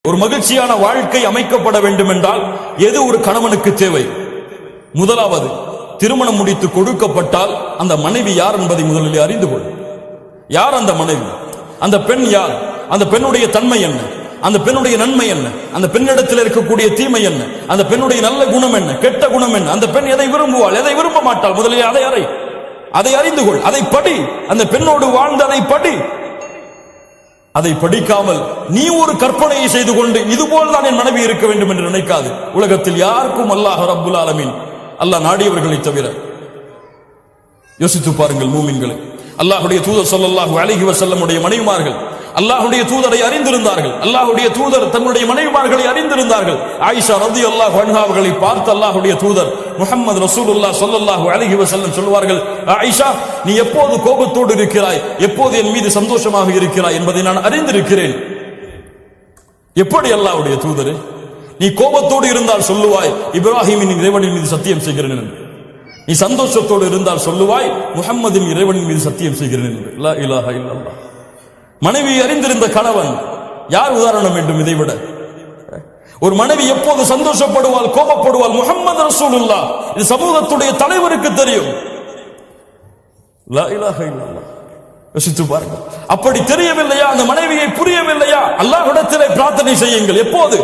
ஒரு மகிழ்ச்சியான வாழ்க்கை அமைக்கப்பட வேண்டும் என்றால் எது ஒரு கணவனுக்கு தேவை? முதலாவது, திருமணம் முடித்து கொடுக்கப்பட்டால் அந்த மனைவி யார் என்பதை முதலில் அறிந்து கொள். யார் அந்த மனைவி? அந்த பெண் யார்? அந்த பெண்ணுடைய தன்மை என்ன? அந்த பெண்ணுடைய நன்மை என்ன? அந்த பெண்ணிடத்தில் இருக்கக்கூடிய தீமை என்ன? அந்த பெண்ணுடைய நல்ல குணம் என்ன, கெட்ட குணம் என்ன? அந்த பெண் எதை விரும்புவாள், எதை விரும்ப மாட்டாள்? முதலில் அதை அறிந்து கொள். அதை படி. அந்த பெண்ணோடு வாழ்ந்து அதை படி. அதை படிக்காமல் நீ ஒரு கற்பனையை செய்து கொண்டு இதுபோல் தான் என் மனைவி இருக்க வேண்டும் என்று நினைக்காது. உலகத்தில் யாருக்கும் அல்லாஹ் ரப்புல் ஆலமீன், அல்லாஹ் நாடியவர்களை தவிர. யோசித்து பாருங்கள் மூமின்களை. அல்லாஹ்வுடைய தூதர் ஸல்லல்லாஹு அலைஹி வஸல்லம் உடைய மனைவிமார்கள் அல்லாஹ்வுடைய தூதரை அறிந்திருந்தார்கள். அல்லாஹ்வுடைய தூதர் தன்னுடைய மனைவிமார்களை அறிந்திருந்தார்கள். ஆயிஷா ரலியல்லாஹு அன்ஹா அவர்களை பார்த்து அல்லாஹ்வுடைய தூதர் முஹம்மது ரசூலுல்லாஹ் ஸல்லல்லாஹு அலைஹி வஸல்லம் சொல்வார்கள், ஆயிஷா, நீ எப்போது கோபத்தோடு இருக்கிறாய், எப்போது என் மீது சந்தோஷமாக இருக்கிறாய் என்பதை நான் அறிந்திருக்கிறேன். எப்படி அல்லாஹ்வுடைய தூதரே, நீ கோபத்தோடு இருந்தால் சொல்லுவாய் இப்ராஹிமின் இறைவனின் மீது சத்தியம் செய்கிறேன் என்று. நீ சந்தோஷத்தோடு இருந்தால் சொல்லுவாய் முஹம்மதின் இறைவனின் மீது சத்தியம் செய்கிறேன் என்று. லா இலாஹா இல்லல்லாஹ். மனைவி அறிந்திருந்த கணவன் யார் உதாரணம் வேண்டும் இதைவிட? ஒரு மனைவி எப்போது சந்தோஷப்படுவாள், கோபப்படுவாள்? முஹம்மது ரசூலுல்லாஹ். இது சமூகத்துடைய தலைவருக்கு தெரியும். லா இலாஹா இல்லல்லாஹ். யோசித்து பாருங்கள். அப்படி தெரியவில்லையா? அந்த மனைவியை புரியவில்லையா? அல்லாஹ்விடத்திலே பிரார்த்தனை செய்யுங்கள். எப்போது?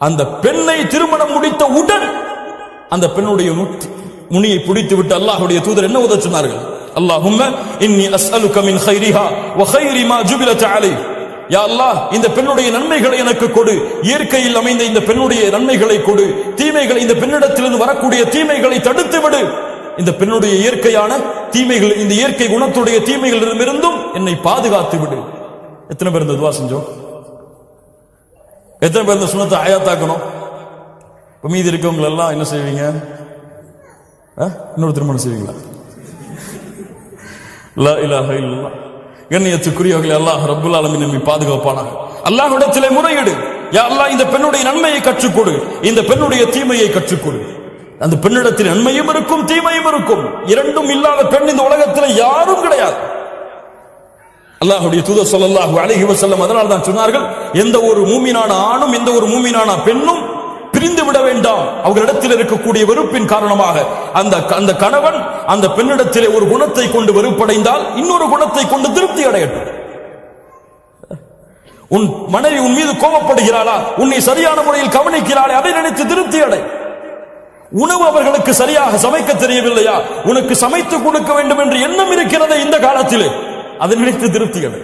அந்த பெண்ணை திருமணம் முடித்த உடன் அந்த பெண்ணுடைய முனியை பிடித்து விட்டு அல்லாஹ்வுடைய தூதர் என்ன உதவ சொன்னார்கள்? அல்லாஹும்ம இன்னி அஸ்அலுக மின் கைரிஹா வ கைரி மா ஜுபிலத் அலைஹி. யா அல்லாஹ், இந்த பெண்ணுடைய நன்மைகளை எனக்கு கொடு, இயற்கையில் அமைந்த இந்த பெண்ணுடைய நன்மைகளை கொடு, தீமைகளை, இந்த பெண்ணிடத்திலிருந்து வரக்கூடிய தீமைகளை தடுத்து விடு. இந்த பெண்ணுடைய இயற்கையான தீமைகள், இந்த இயற்கை குணத்துடைய தீமைகளிடமிருந்தும் என்னை பாதுகாத்து விடு. எத்தனை பேர் இந்த துஆ செஞ்சோம்? எத்தனை பேர் இந்த சுன்னத்தை ஆயாத்தாக்கணும்? மீதி இருக்கவங்க எல்லாம் என்ன செய்வீங்க? இன்னொரு திருமணம் செய்வீங்களா? லா இலாஹா இல்லல்லாஹ். கண்ணியத்துக்குரியவர்களே, அல்லாஹ் ரப்புல் ஆலமீன் நம்மை பாதுகாப்பானாக. அல்லாஹ்விடத்திலே முறையிடு. யா அல்லாஹ், இந்த பெண்ணுடைய நன்மையை கற்றுக்கொடு, இந்த பெண்ணுடைய தீமையை கற்றுக்கொடு. அந்த பெண்ணிடத்தில் நன்மையும் இருக்கும், தீமையும் இருக்கும். இரண்டும் இல்லாத பெண் இந்த உலகத்தில் யாரும் கிடையாது. அல்லாஹ்வுடைய தூதர் ஸல்லல்லாஹு அலைஹி வஸல்லம் அதனால் தான் சொன்னார்கள், எந்த ஒரு மூமினான ஆணும் எந்த ஒரு மூமினான பெண்ணும் பிரிந்து விட வேண்டாம். அவர்களிடத்தில் இருக்கக்கூடிய வெறுப்பின் காரணமாக அந்த கணவன் அந்த பெண்ணிடத்திலே ஒரு குணத்தை கொண்டு வெறுப்படைந்தால் இன்னொரு குணத்தை கொண்டு திருப்தி அடையட்டும். உன் மனைவி உன் மீது கோபப்படுகிறாளா, உன்னை சரியான முறையில் கவனிக்கிறாளே, அதை நினைத்து திருப்தி அடை. உணவு அவர்களுக்கு சரியாக சமைக்க தெரியவில்லையா, உனக்கு சமைத்து கொடுக்க வேண்டும் என்று எண்ணம் இருக்கிறதே இந்த காலத்திலே, அதை நினைத்து திருப்தி அடை.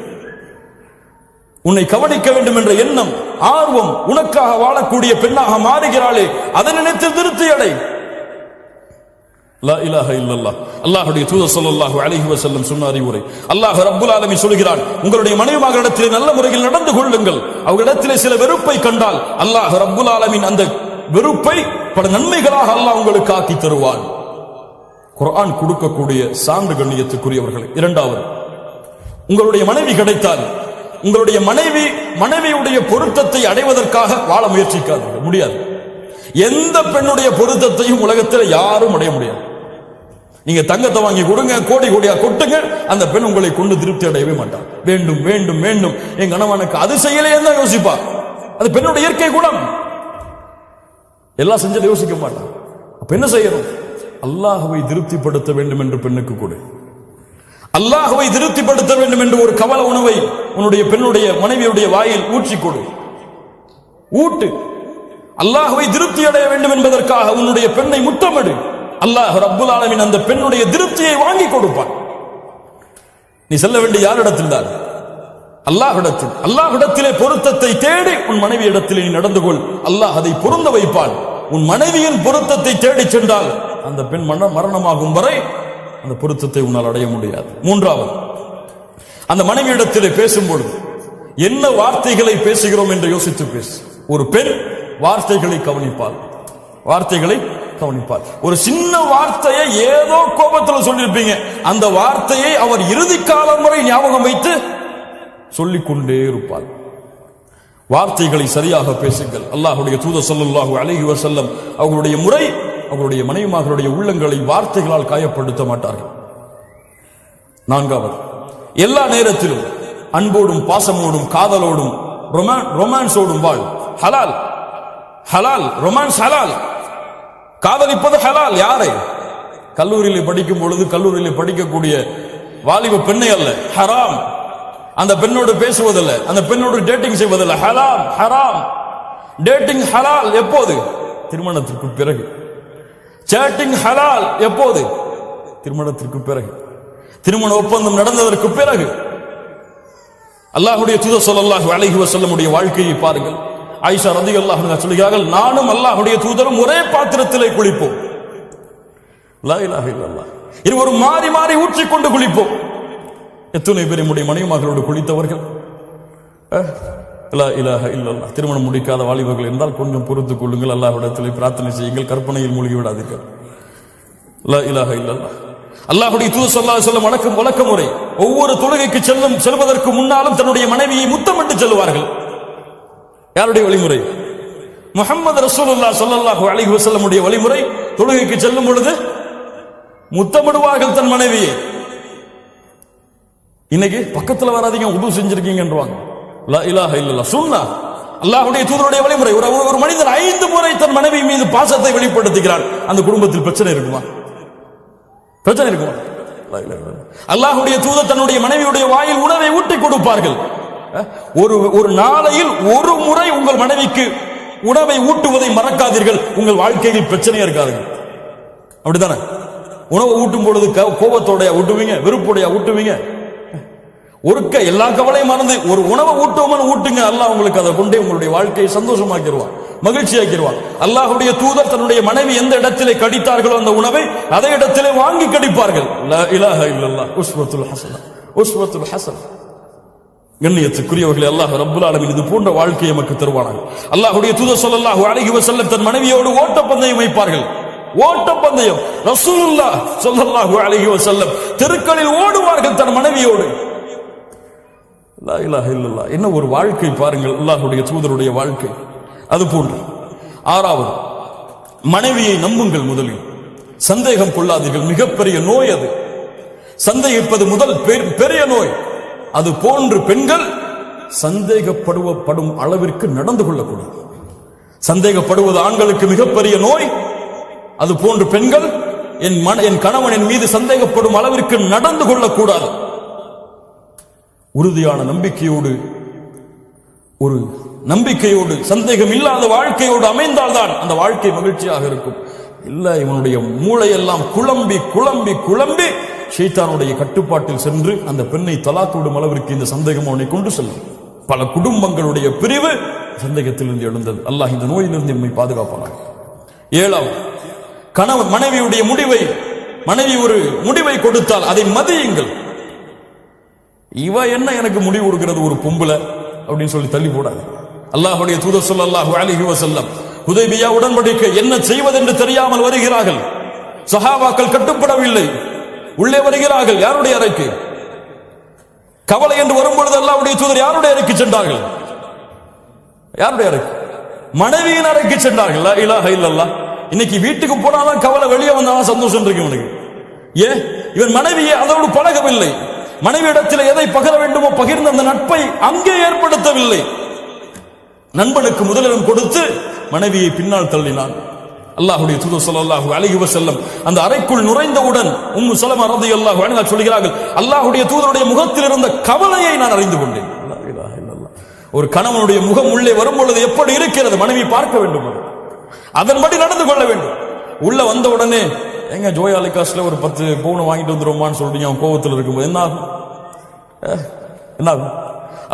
உன்னை கவனிக்க வேண்டும் என்ற எண்ணம், ஆர்வம், உனக்காக வாழக்கூடிய பெண்ணாக மாறுகிறாளே, அதை நினைத்து திருப்தி அடை. லா இலாஹா இல்லல்லாஹ். அல்லாஹ்வுடைய தூதர் ஸல்லல்லாஹு அலைஹி வஸல்லம் சொன்ன அறிவுரை. அல்லாஹ் ரப்புல் ஆலமீன் சொல்கிறான், உங்களுடைய மனைவிமார்களிடத்திலே நல்ல முறையில் நடந்து கொள்ளுங்கள். அவர்களிடத்திலே சில வெறுப்பை கண்டால் அல்லாஹ் ரப்புல் ஆலமீன் அந்த வெறுப்பை பல நன்மைகளாக அல்லாஹ் உங்களுக்கு ஆக்கி தருவான். குர்ஆன் கொடுக்கக்கூடிய சான்று கண்ணியத்துக்குரியவர்களே. இரண்டாவது, உங்களுடைய மனைவி கிடைத்தால் உங்களுடைய மனைவியுடைய பொருத்தத்தை அடைவதற்காக வாழ முயற்சிக்காது. முடியாது. எந்த பெண்ணுடைய பொருத்தத்தையும் உலகத்தில் யாரும் அடைய முடியாது. நீங்க தங்கத்தை வாங்கி கொடுங்க, கோடி கோடியா கொட்டுங்க, அந்த பெண் உங்களை கொண்டு திருப்தி அடையவே மாட்டார். வேண்டும் வேண்டும் வேண்டும், என் கணவனுக்கு அது செய்யலையே தான் யோசிப்பா. அது பெண்ணுடைய இயற்கை குணம். எல்லாம் செஞ்சதை யோசிக்க மாட்டான். அப்ப என்ன செய்யணும்? அல்லாஹ்வை திருப்திப்படுத்த வேண்டும் என்று பெண்ணுக்கு கொடு. அல்லாஹ்வை திருப்திப்படுத்த வேண்டும் என்று ஒரு கவல உணவை உன்னுடைய பெண்ணுடைய மனைவியுடைய வாயில் ஊற்றி கொடு. ஊட்டு. அல்லாஹ்வை திருப்தி அடைய வேண்டும் என்பதற்காக உன்னுடைய பெண்ணை முத்தமிடு. அல்லாஹ் ரப்புல் ஆலமீன் அந்த பெண்ணுடைய திருப்தியை வாங்கி கொடுப்பான். நீ செல்ல வேண்டிய யாரிடத்தில் தான்? அல்லாஹ்விடத்தில். அல்லாஹ்விடத்திலே பொருத்தத்தை தேடி உன் மனைவி இடத்திலே நீ நடந்து கொள். அல்லாஹ் அதை பொருந்த வைப்பான். உன் மனைவியின் பொருத்தத்தை தேடி சென்றால் அந்த பெண் மரணமாகும் வரை அந்த பொருத்தத்தை உன்னால் அடைய முடியாது. மூன்றாவது, அந்த மனைவியிடத்திலே பேசும்பொழுது என்ன வார்த்தைகளை பேசுகிறோம் என்று யோசித்து பேசு. ஒரு பெண் வார்த்தைகளை கவனிப்பாள். ஒரு சின்ன வார்த்தையை ஏதோ கோபத்தில் சொல்லியிருப்பீங்க, அந்த வார்த்தையை அவர் இறுதி காலம் வரை ஞாபகம் வைத்து சொல்லிக்கொண்டே இருப்பாள். வார்த்தைகளை சரியாக பேசுங்கள். அல்லாஹ்வுடைய தூதர் ஸல்லல்லாஹு அலைஹி வஸல்லம் அவர்களுடைய முறை, அவர்களுடைய மனைவிமார்களுடைய உள்ளங்களை வார்த்தைகளால் காயப்படுத்த மாட்டார்கள். நான்காவது, எல்லா நேரத்திலும் அன்போடும் பாசமோடும் காதலோடும் ரொமான்ஸ் ஓடும் வாழ் ஹலால், ஹலால், ரொமான்ஸ் ஹலால், காதலிப்பது ஹலால். யாரை? கல்லூரியில் படிக்கும் பொழுது கல்லூரியில் படிக்கக்கூடிய வாலிப பெண்ணை அல்ல, ஹராம். அந்த பெண்ணோடு பேசுவதில்லை, அந்த பெண்ணோடு டேட்டிங் செய்வதில்லை, ஹலால், ஹராம். டேட்டிங் ஹலால் எப்போது? திருமணத்திற்கு பிறகு. சேட்டிங் ஹலால் எப்போது? திருமணத்திற்கு பிறகு, திருமண ஒப்பந்தம் நடந்ததற்கு பிறகு. அல்லாஹ்வுடைய தூதர் ஸல்லல்லாஹு அலைஹி வஸல்லமுடைய வாழ்க்கையை பாருங்கள். ஆயிஷா ரலியல்லாஹு அன்ஹா சொல்கிறார்கள், நானும் அல்லாஹ்வுடைய தூதரும் ஒரே பாத்திரத்திலே குளிப்போம். லா இலாஹ இல்லல்லாஹ். இருவரும் மாறி மாறி ஊற்றிக்கொண்டு குளிப்போம். எத்தனை பேர் நம்முடைய மனைவிமார்களோடு குளித்தவர்கள்? லா இலாஹ இல்லல்லாஹ். திருமணம் முடிக்காத வாலிபர்கள் என்றால் கொஞ்சம் பொறுத்துக் கொள்ளுங்கள், அல்லாஹ்விடத்திலே பிரார்த்தனை செய்யுங்கள், கற்பனையில் மூழ்கி விடாதீர்கள். லா இலாஹ இல்லல்லாஹ். அல்லாஹ்வுடைய தூதர் ஸல்லல்லாஹு அலைஹி வஸல்லம் வழக்க முறை ஒவ்வொரு தொழுகைக்கு செல்வதற்கு முன்னாலும் தன்னுடைய மனைவியை முத்தமிட்டு செல்வார்கள். யாருடைய வழிமுறை? முஹம்மது ரசூலுல்லாஹ் ஸல்லல்லாஹு அலைஹி வஸல்லமுடைய வழிமுறை. தொழுகைக்கு செல்லும் பொழுது முத்தமிடுவார்கள் தன் மனைவியை. இன்னைக்கு பக்கத்துல வராதீங்க, உது செஞ்சிருக்கீங்கன்றாங்க. லா இலாஹ இல்லல்லாஹ். சுன்னah. அல்லாஹ்வுடைய தூதருடைய வழிமுறை. ஒரு மனிதன் 5 முறை தன் மனைவி மீது பாசத்தை வெளிப்படுத்துகிறான், அந்த குடும்பத்தில் பிரச்சனை இருக்குமா? பிரச்சனை இருக்குமா? அல்லாஹ்வுடைய தூதர் தன்னுடைய மனைவியுடைய வாயில் உணவை ஊட்டி கொடுப்பார்கள். ஒரு நாளையில் ஒரு முறை உங்கள் மனைவிக்கு உணவை ஊட்டுவதை மறக்காதீர்கள், உங்கள் வாழ்க்கையில் பிரச்சனையே இருக்காதுங்க. அப்படித்தானே? உணவை ஊட்டும் பொழுது கோபத்தோடைய ஊட்டுவீங்க, வெறுப்புடைய ஊட்டுவீங்க. ஒருக்க எல்லா கவலையும் மறந்து ஒரு உணவை ஊட்டுவோம்னு ஊட்டுங்க, அல்லாஹ் உங்களுக்கு அதை கொண்டே உங்களுடைய வாழ்க்கையை சந்தோஷமாக்கிடுவான், மகிழ்ச்சியாக்கிடுவான். அல்லாஹ்வுடைய தூதர் தன்னுடைய மனைவி எந்த இடத்திலே கடித்தார்களோ அந்த உணவை அதே இடத்திலே வாங்கி கடிப்பார்கள். லா இலாஹ இல்லல்லாஹ். உஸ்வத்துல் ஹஸனா, உஸ்வத்துல் ஹஸனா. கண்ணியத்துக்குரியவர்களே, அல்லாஹ் ரப்புல் ஆலமீன் இது போன்ற வாழ்க்கையை நமக்கு தருவானாக. அல்லாஹ்வுடைய தூதர் ஸல்லல்லாஹு அலைஹி வஸல்லம் தன் மனைவியோடு ஓட்டப்பந்தயம் வைப்பார்கள். ஓட்டப்பந்தயம். ரசூலுல்லாஹ் ஸல்லல்லாஹு அலைஹி வஸல்லம் தெருக்களில் ஓடுவார்கள் தன் மனைவியோடு. லா இலாஹ இல்லல்லாஹ். என்ன ஒரு வாழ்க்கை பாருங்கள், அல்லாஹ்வுடைய தூதருடைய வாழ்க்கை. அது போன்று 6வது, மனைவியை நம்புங்கள். முதலில் சந்தேகம் கொள்ளாதீர்கள். மிகப்பெரிய நோய் அது. சந்தேகிப்பது முதல் பெரிய நோய். அது போன்று பெண்கள் சந்தேகப்படும் அளவிற்கு நடந்து கொள்ளக்கூடாது. சந்தேகப்படுவது ஆண்களுக்கு மிகப்பெரிய நோய். அது போன்று பெண்கள் என் கணவனின் மீது சந்தேகப்படும் அளவிற்கு நடந்து கொள்ளக்கூடாது. உறுதியான நம்பிக்கையோடு, ஒரு நம்பிக்கையோடு, சந்தேகம் இல்லாத வாழ்க்கையோடு அமைந்தால்தான் அந்த வாழ்க்கை மகிழ்ச்சியாக இருக்கும். இல்ல, இவனுடைய மூளையெல்லாம் குழம்பி குழம்பி குழம்பி ஷைத்தானுடைய கட்டுப்பாட்டில் சென்று அந்த பெண்ணை தலாக் விடும் அளவிற்கு இந்த சந்தேகம் அவனை கொண்டு செல்லும். பல குடும்பங்களுடைய பிரிவு சந்தேகத்திலிருந்து எழுந்தது. அல்லாஹ் இந்த நோயிலிருந்து நம்மை பாதுகாப்பானாக. 7வது, கணவன் மனைவியுடைய மனைவி ஒரு முடிவை கொடுத்தால் அதை மதியுங்கள். இவ என்ன எனக்கு முடிவு கொடுக்கிறது, ஒரு பொம்பளை அப்படின்னு சொல்லி தள்ளி போடாது. அல்லாஹ்வுடைய தூதர் ஸல்லல்லாஹு அலைஹி வஸல்லம் ஹுதைபியா உடன்படிக்கை என்ன செய்வதென்று தெரியாமல் வருகிறார்கள். சஹாபாக்கள் கட்டுப்படவில்லை, உள்ளே வருகிறார்கள். யாருடைய அறைக்கு? கவலை என்று வரும்பொழுது அல்லாஹ்வுடைய தூதர் யாருடைய அறைக்கு சென்றார்கள்? யாருடைய அறைக்கு? மனைவியின் அறைக்கு சென்றார்கள். லா இலாஹ இல்லல்லாஹ். இன்னைக்கு வீட்டுக்கு போனாதான் கவலை, வெளியே வந்தாதான் சந்தோஷம் இருக்கு இவனுக்கு. இவன் மனைவியை அதோடு பழகவில்லை. மனைவி இடத்தில் எதை பகிர வேண்டுமோ பகிர்ந்த அந்த நட்பை அங்கே ஏற்படுத்தவில்லை. நண்பனுக்கு முதலிடம் கொடுத்து மனைவியை பின்னால் தள்ளினான். அல்லாஹ்வுடைய தூதர் ஸல்லல்லாஹு அலைஹி வஸல்லம் அந்த அறைக்குள் நுழைந்தவுடன் உம்மு ஸலமா ரலியல்லாஹு அன்ஹா சொல்கிறார்கள், அல்லாஹ்வுடைய தூதருடைய முகத்தில் இருந்த கவலையை நான் அறிந்து கொண்டேன். லா இலாஹ இல்லல்லாஹ். ஒரு கணவனுடைய முகம் உள்ளே வரும் பொழுது எப்படி இருக்கிறது, மனைவி பார்க்க வேண்டும், அதன்படி நடந்து கொள்ள வேண்டும். உள்ள வந்த உடனே எங்க ஜோயாலிகாஸ்ல ஒரு 10 பவுன் வாங்கிட்டு வந்துருமான்னு சொல்றீங்க, அவன் கோபத்தில் இருக்கும்போது என்ன ஆகும்?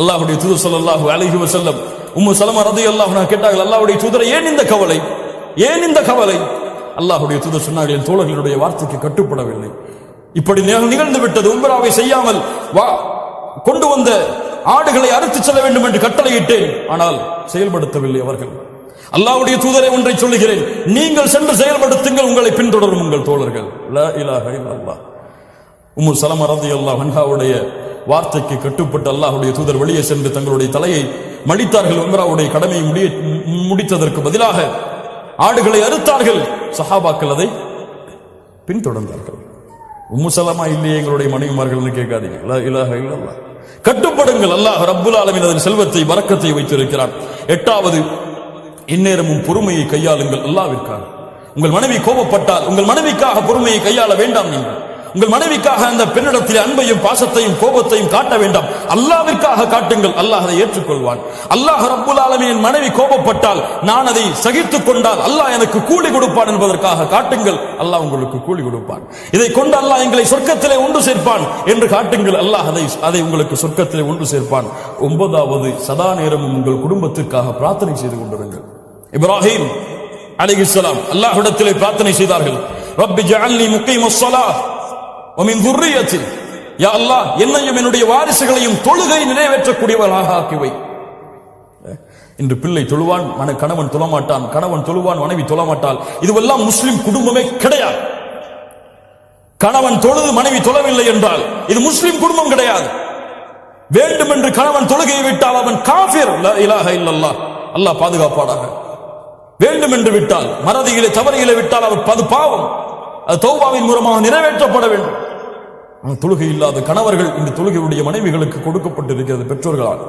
அல்லாஹ்வுடைய தூதர் ஸல்லல்லாஹு அலைஹி வஸல்லம் உம்மு ஸலமா ரலியல்லாஹு அன்ஹா கேட்டார்கள், அல்லாஹ்வுடைய தூதரை ஏன் இந்த கவலை, ஏன் இந்த கவலை? அல்லாஹ்வுடைய தூதர் சொன்னார்கள், என் தோழர்களுடைய வார்த்தைக்கு கட்டுப்படவில்லை, இப்படி நிகழ்ந்து விட்டது. உம்ராவை செய்யாமல் கொண்டு வந்த ஆடுகளை அறுத்து செல்ல வேண்டும் என்று கட்டளையிட்டேன், ஆனால் செயல்படுத்தவில்லை அவர்கள். அல்லாஹ்வுடைய தூதரை ஒன்றை சொல்லுகிறேன், நீங்கள் சென்று செயல்படுத்துங்கள், உங்களை பின்தொடரும் உங்கள் தோழர்கள். லா இலாஹ இல்லல்லாஹ். உம்மு ஸலமா ரலியல்லாஹு அன்ஹாவுடைய வார்த்தைக்கு கட்டுப்பட்டு அல்லாஹ்வுடைய தூதர் வெளியே சென்று தங்களுடைய தலையை மடித்தார்கள். உம்ராவுடைய கடமையை முடித்ததற்கு பதிலாக ஆடுகளை அறுத்தார்கள். சஹாபாக்கள் அதை பின்தொடர்ந்தார்கள். உம்மு சலமா இல்லையே எங்களுடைய மனைவிமார்கள் கேட்காதீங்க. லா இலாஹ இல்லல்லாஹ். கட்டுப்படுங்கள். அல்லாஹ் ரப்புல் ஆலமீன் அதன் செல்வத்தை பரக்கத்தை வைத்திருக்கிறான். 8வது, இந்நேரமும் பொறுமையை கையாளுங்கள் அல்லாஹ்விற்காக. உங்கள் மனைவி கோபப்பட்டால் உங்கள் மனைவிக்காக பொறுமையை கையாள வேண்டாம். நீங்கள் உங்கள் மனைவிக்காக அந்த பெண்ணிடத்தில் அன்பையும் பாசத்தையும் கோபத்தையும் காட்ட வேண்டாம். அல்லாஹ்விற்காக காட்டுங்கள். அல்லாஹ் அதை ஏற்றுக்கொள்வான். அல்லாஹ் ரப்புல் ஆலமீன் மனைவி கோபப்பட்டால் நான் அதை சகித்துக் கொண்டால் அல்லாஹ் எனக்கு கூலி கொடுப்பான் என்பதற்காக காட்டுங்கள். அல்லாஹ் உங்களுக்கு கூலி கொடுப்பான். இதை கொண்டு அல்லாஹ் எங்களை சொர்க்கத்திலே ஒன்று சேர்ப்பான் என்று காட்டுங்கள். அல்லாஹ் அதை உங்களுக்கு சொர்க்கத்திலே ஒன்று சேர்ப்பான். 9வது, சதா நேரமும் உங்கள் குடும்பத்திற்காக பிரார்த்தனை செய்து கொண்டிருங்கள். இப்ராஹிம் அலைஹிஸ்ஸலாம் அல்லாஹ்விடத்திலே பிரார்த்தனை செய்தார்கள். ரப்பி ஜஅல்னி முகீமஸ் ஸலாத் வ மின் ذُرِّيَّتِي. யா அல்லாஹ், என்னையும் என்னுடைய வாரிசுகளையும் தொழுகை நிறைவேற்றக்கூடியவர்களாக ஆக்கி வை. இன்று பிள்ளை தொழுவான், கணவன் தொழமாட்டான், கணவன் தொழுவான், மனைவி தொழமாட்டாள். இதுவெல்லாம் முஸ்லிம் குடும்பமே கிடையாது. கணவன் தொழுது மனைவி தொழவில்லை என்றால் இது முஸ்லிம் குடும்பம் கிடையாது. வேண்டும் என்று கணவன் தொழுகையை விட்டால் அவன் காஃபிர். லா இலாஹ இல்லல்லாஹ். அல்லாஹ் பாதுகாப்பாடாக. வேண்டும் என்று விட்டால், மறதியிலே தவறியிலே விட்டால் அவர் அது பாவம். அது தௌபாவின் மூலமாக நிறைவேற்றப்பட வேண்டும். தொழுகை இல்லாத கணவர்கள் இந்த தொழுகையுடைய மனைவிகளுக்கு கொடுக்கப்பட்டிருக்கிறது பெற்றோர்களால்.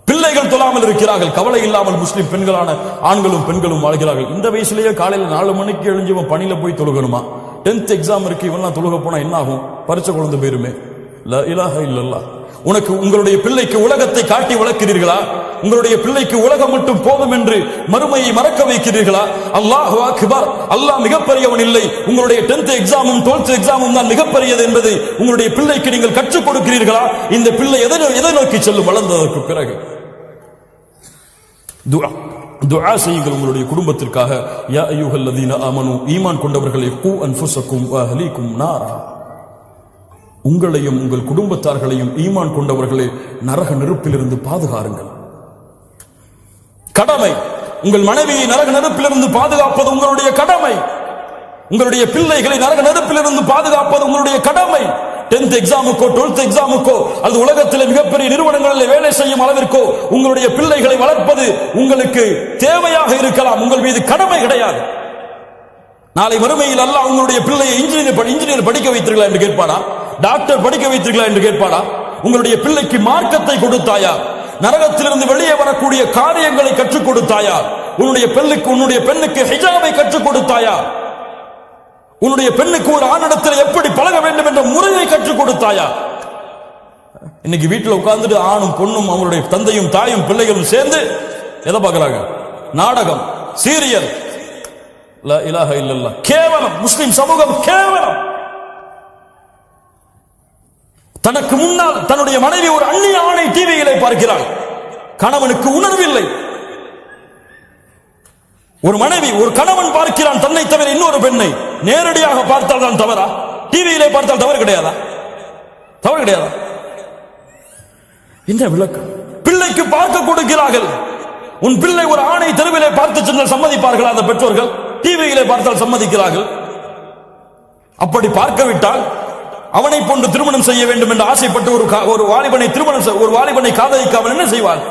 பிள்ளைகள் தொழாமல் இருக்கிறார்கள். கவலை இல்லாமல் முஸ்லிம் பெண்களான ஆண்களும் பெண்களும் வாழ்கிறார்கள். இந்த வயசுலயே காலையில் 4 மணிக்கு எழுஞ்சி இவன் பணியில போய் தொழுகணுமா? 10th எக்ஸாம் இருக்கு, இவெல்லாம் தொழுக போனா என்ன ஆகும்? பரிச்சை குழந்தை போயிருமே. லா இலாஹ இல்லல்லாஹ். உங்களுடைய பிள்ளைக்கு உலகத்தை காட்டி வளர்க்கிறீர்களா? உங்களுடைய பிள்ளைக்கு உலகம் மட்டும் போதும் என்று மறுமையை மறக்க வைக்கிறீர்களா? அல்லாஹு அக்பர், அல்லாஹ் மிகப்பெரியவன் இல்லை, உங்களுடைய 10th எக்ஸாமும் 12th எக்ஸாமும் தான் மிகப்பெரியது என்பது உங்களுடைய பிள்ளைக்கு நீங்கள் கற்றுக் கொடுக்கிறீர்களா? இந்த பிள்ளை எதை நோக்கி செல்லும் வளர்ந்ததற்கு பிறகு? துஆ செய்யுங்கள் உங்களுடைய குடும்பத்திற்காக. யா அய்யுஹல்லதீன ஆமனூ, ஈமான் கொண்டவர்களே, கூ அன்ஃபுஸக்கும் வ அஹ்லீக்கும் நாரா, உங்களையும் உங்கள் குடும்பத்தார்களையும் ஈமான் கொண்டவர்களே நரக நெருப்பிலிருந்து பாதுகாருங்கள். கடமை. உங்கள் மனைவியை நரக நெருப்பிலிருந்து பாதுகாப்பது உங்களுடைய கடமை. உங்களுடைய பிள்ளைகளை நரக நெருப்பிலிருந்து பாதுகாப்பது உங்களுடைய கடமை. 10th எக்ஸாமுக்கோ 12th எக்ஸாமுக்கோ அது உலகத்தில் மிகப்பெரிய நிறுவனங்களில் வேலை செய்யும் அளவிற்கோ உங்களுடைய பிள்ளைகளை வளர்ப்பது உங்களுக்கு தேவையாக இருக்கலாம், உங்கள் மீது கடமை கிடையாது. நாளை மறுமையில் அல்லாஹ் உங்களுடைய பிள்ளையை இன்ஜினியர் படிக்க வைத்தீர்களா என்று கேட்பானா? டாக்டர் படிக்க வைத்தீர்களா என்று கேட்பானா? உங்களுடைய பிள்ளைக்கு மார்க்கத்தை கொடுத்தாயா? நரகத்திலிருந்து வெளியே வரக்கூடிய காரியங்களை கற்றுக் கொடுத்தாயா? உன்னுடைய பெண்ணுக்கு ஹிஜாபை கற்றுக் கொடுத்தாயா? உன்னுடைய பெண்ணுக்கு ஒரு ஆணிடத்தில் எப்படி பழக வேண்டும் என்ற முறையை கற்றுக் கொடுத்தாயா? இன்னைக்கு வீட்டில் உட்கார்ந்துட்டு ஆணும் பொண்ணும் அவங்களுடைய தந்தையும் தாயும் பிள்ளைகளும் சேர்ந்து எதை பார்க்கறாங்க? நாடகம், சீரியல். லா இலாஹ இல்லல்லாஹ். கேவலம். முஸ்லிம் சமூகம் கேவலம். தனக்கு முன்னால் தன்னுடைய மனைவி ஒரு அந்நிய ஆணை டிவியிலே பார்க்கிறாள். கணவனுக்கு உணர்வில்லை. ஒரு மனைவி ஒரு கணவன் பார்க்கிறான் தன்னை தவிர இன்னொரு பெண்ணை. நேரடியாக பார்த்தால் தான் தவறா? டிவியிலே பார்த்தால் தவறு கிடையாதா? தவறு கிடையாதா? இந்த விளக்கம் பிள்ளைக்கு பார்க்க கொடுக்கிறார்கள். உன் பிள்ளை ஒரு ஆணை தெருவிலே பார்த்து சென்றால் சம்மதிப்பார்கள் அந்த பெற்றோர்கள்? டிவியிலே பார்த்தால் சம்மதிக்கிறார்கள். அப்படி பார்க்கவிட்டால் அவனை போன்று திருமணம் செய்ய வேண்டும் என்று ஆசைப்பட்டு ஒரு வாலிபனை காதலிக்க அவன் என்ன செய்வாள்?